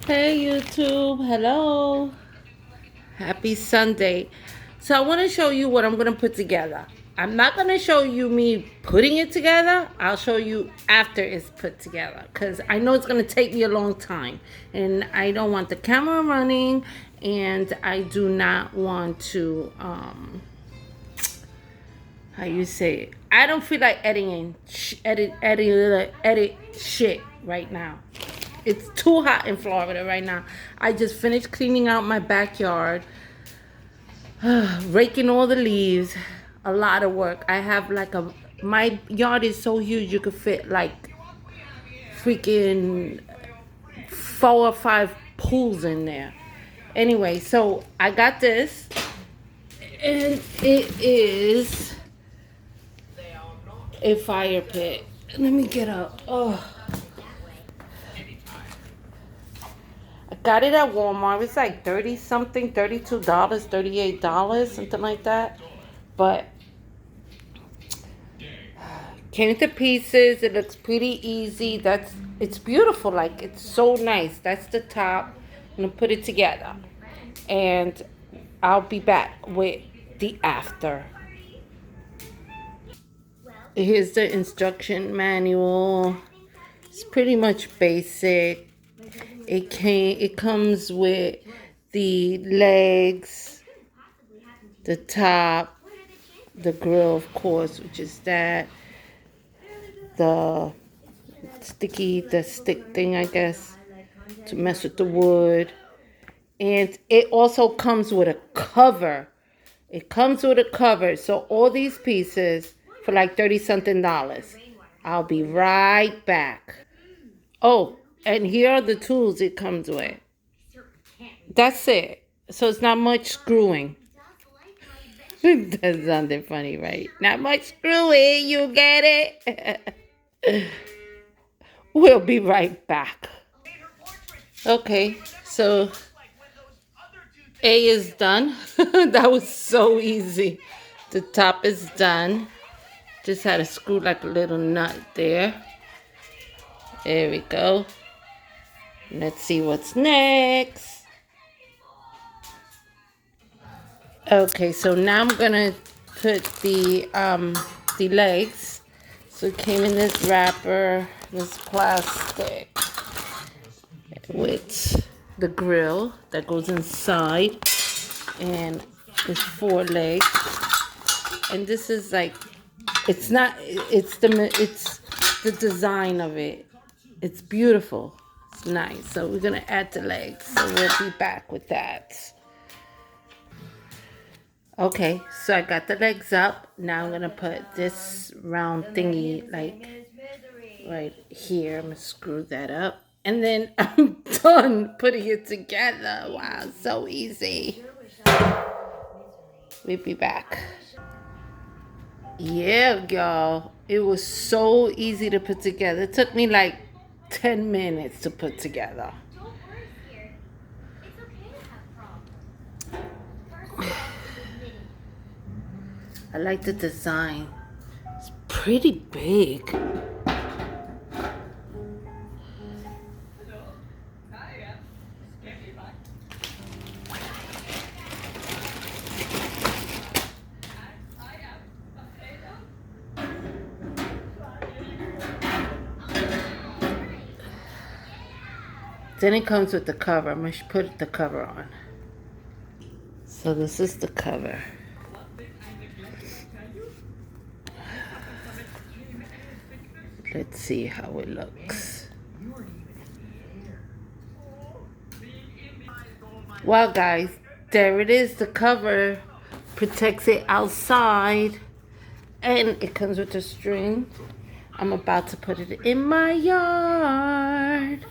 Hey YouTube, hello. Happy Sunday. So I want to show you what I'm going to put together. I'm not going to show you me putting it together. I'll show you after it's put together because I know it's going to take me a long time and I don't want the camera running and I do not want to how you say it. I don't feel like edit shit right now. It's too hot in Florida right now. I just finished cleaning out my backyard, raking all the leaves. A lot of work. I have my yard is so huge you could fit like freaking 4 or 5 pools in there. Anyway, so I got this, and it is a fire pit. Let me get up. Oh. I got it at Walmart. It's like 30 something, $32, $38, something like that. But came to pieces. It looks pretty easy. It's beautiful. Like, it's so nice. That's the top. I'm gonna put it together. And I'll be back with the after. Here's the instruction manual. It's pretty much basic. It comes with the legs, the top, the grill, of course, which is that, the stick thing, I guess, to mess with the wood. And it also comes with a cover. It comes with a cover. So all these pieces for like 30 something dollars. I'll be right back. Oh, and here are the tools it comes with. That's it. So it's not much screwing. That sounded funny, right? Not much screwing, you get it? We'll be right back. Okay, so A is done. That was so easy. The top is done. Just had to screw like a little nut there. There we go. Let's see what's next. Okay, so now I'm gonna put the legs. So it came in this wrapper, this plastic, with the grill that goes inside, and it's 4 legs. And this is like, it's the design of it. It's beautiful. It's nice. So we're gonna add the legs. So we'll be back with that. Okay, so I got the legs up. Now I'm gonna put this round thingy like right here. I'm gonna screw that up. And then I'm done putting it together. Wow, so easy. We'll be back. Yeah, y'all. It was so easy to put together. It took me like 10 minutes to put together. I like the design. It's pretty big. Then it comes with the cover. I'm going to put the cover on. So this is the cover. Let's see how it looks. Well, guys, there it is. The cover protects it outside. And it comes with a string. I'm about to put it in my yard.